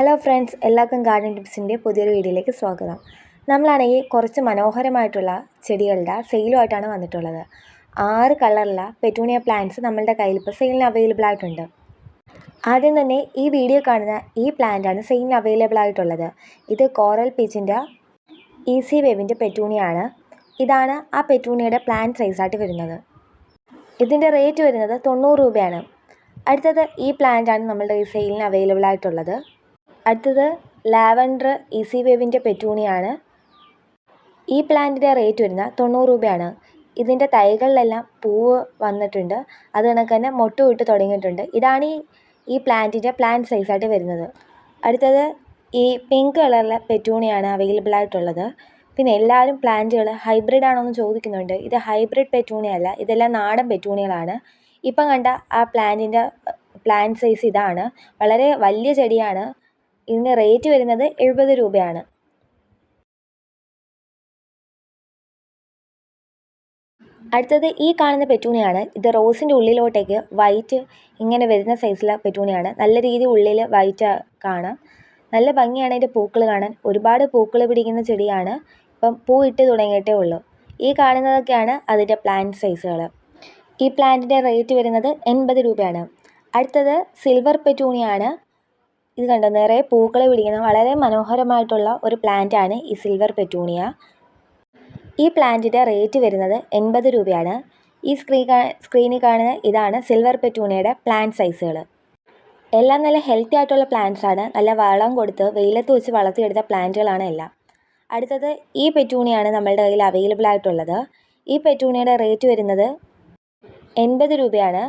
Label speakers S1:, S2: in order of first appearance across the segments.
S1: Hello friends, എല്ലാവർക്കും garden ടിപ്സിൻ്റെ പുതിയൊരു വീഡിയോയിലേക്ക് സ്വാഗതം. നമ്മളാണെങ്കിൽ കുറച്ച് മനോഹരമായിട്ടുള്ള ചെടികളുടെ സെയിലുമായിട്ടാണ് വന്നിട്ടുള്ളത്. 6 കളറിലുള്ള പെറ്റൂണിയ പ്ലാന്റ്സ് നമ്മളുടെ കയ്യിൽ ഇപ്പോൾ സെയിലിന് അവൈലബിൾ ആയിട്ടുണ്ട്. ആദ്യം തന്നെ ഈ വീഡിയോ കാണുന്ന ഈ പ്ലാന്റാണ് സെയിലിന് അവൈലബിൾ ആയിട്ടുള്ളത്. ഇത് കോറൽ പീച്ചിൻ്റെ ഈസി വേവിൻ്റെ പെറ്റൂണിയാണ്. ഇതാണ് ആ പെറ്റൂണിയുടെ പ്ലാന്റ് സൈസായിട്ട് വരുന്നത്. ഇതിൻ്റെ റേറ്റ് വരുന്നത് 90 രൂപയാണ്. അടുത്തത് ഈ പ്ലാന്റാണ് നമ്മളുടെ ഈ സെയിലിന് അവൈലബിൾ ആയിട്ടുള്ളത്. അടുത്തത് ലാവൻഡർ ഈസി വേവിൻ്റെ പെറ്റൂണിയാണ്. ഈ പ്ലാന്റിൻ്റെ റേറ്റ് വരുന്നത് 90 രൂപയാണ്. ഇതിൻ്റെ തൈകളിലെല്ലാം പൂവ് വന്നിട്ടുണ്ട്, അത് കണക്ക് തന്നെ മൊട്ട് വിട്ട് തുടങ്ങിയിട്ടുണ്ട്. ഇതാണ് ഈ പ്ലാന്റിൻ്റെ പ്ലാന്റ് സൈസായിട്ട് വരുന്നത്. അടുത്തത് ഈ പിങ്ക് കളറിലെ പെറ്റൂണിയാണ് അവൈലബിൾ ആയിട്ടുള്ളത്. പിന്നെ എല്ലാവരും പ്ലാന്റുകൾ ഹൈബ്രിഡ് ആണോ എന്ന് ചോദിക്കുന്നുണ്ട്. ഇത് ഹൈബ്രിഡ് പെറ്റൂണിയല്ല, ഇതെല്ലാം നാടൻ പെറ്റൂണികളാണ്. ഇപ്പം കണ്ട ആ പ്ലാന്റിൻ്റെ പ്ലാന്റ് സൈസ് ഇതാണ്. വളരെ വലിയ ചെടിയാണ്. ഇതിൻ്റെ റേറ്റ് വരുന്നത് 70 രൂപയാണ്. അടുത്തത് ഈ കാണുന്ന പെറ്റൂണിയാണ്. ഇത് റോസിൻ്റെ ഉള്ളിലോട്ടേക്ക് വൈറ്റ് ഇങ്ങനെ വരുന്ന സൈസിലെ പെറ്റൂണിയാണ്. നല്ല രീതിയിൽ ഉള്ളിൽ വൈറ്റ് കാണാം. നല്ല ഭംഗിയാണ് ഇതിൻ്റെ പൂക്കൾ കാണാൻ. ഒരുപാട് പൂക്കൾ പിടിക്കുന്ന ചെടിയാണ്. ഇപ്പം പൂ ഇട്ട് തുടങ്ങിയിട്ടേ ഉള്ളൂ. ഈ കാണുന്നതൊക്കെയാണ് അതിൻ്റെ പ്ലാന്റ് സൈസുകൾ. ഈ പ്ലാന്റിൻ്റെ റേറ്റ് വരുന്നത് 80 രൂപയാണ്. അടുത്തത് സിൽവർ പെറ്റൂണിയാണ്. ഇത് കണ്ടോ, നിറയെ പൂക്കൾ പിടിക്കുന്ന വളരെ മനോഹരമായിട്ടുള്ള ഒരു പ്ലാന്റാണ് ഈ സിൽവർ പെറ്റൂണിയ. ഈ പ്ലാന്റിൻ്റെ റേറ്റ് വരുന്നത് 80 രൂപയാണ്. ഈ സ്ക്രീനിൽ കാണുന്ന ഇതാണ് സിൽവർ പെറ്റൂണിയയുടെ പ്ലാന്റ് സൈസുകൾ. എല്ലാം നല്ല ഹെൽത്തി ആയിട്ടുള്ള പ്ലാന്റ്സ് ആണ്. നല്ല വളം കൊടുത്ത് വെയിലത്ത് വെച്ച് വളർത്തിയെടുത്ത പ്ലാന്റുകളാണ് എല്ലാം. അടുത്തത് ഈ പെറ്റൂണിയാണ് നമ്മളുടെ കയ്യിൽ അവൈലബിൾ ആയിട്ടുള്ളത്. ഈ പെറ്റൂണിയയുടെ റേറ്റ് വരുന്നത് 80 രൂപയാണ്.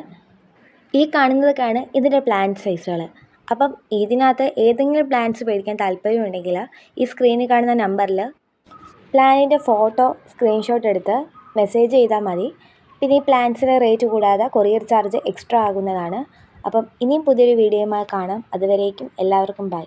S1: ഈ കാണുന്നതൊക്കെയാണ് ഇതിൻ്റെ പ്ലാന്റ് സൈസുകൾ. അപ്പം ഇതിനകത്ത് ഏതെങ്കിലും പ്ലാന്റ്സ് മേടിക്കാൻ താല്പര്യമുണ്ടെങ്കിൽ ഈ സ്ക്രീനിൽ കാണുന്ന നമ്പറിൽ പ്ലാനിൻ്റെ ഫോട്ടോ സ്ക്രീൻഷോട്ട് എടുത്ത് മെസ്സേജ് ചെയ്താൽ മതി. പിന്നെ ഈ പ്ലാന്റ്സിൻ്റെ റേറ്റ് കൂടാതെ കൊറിയർ ചാർജ് എക്സ്ട്രാ ആകുന്നതാണ്. അപ്പം ഇനിയും പുതിയൊരു വീഡിയോയുമായി കാണാം. അതുവരേക്കും എല്ലാവർക്കും ബൈ.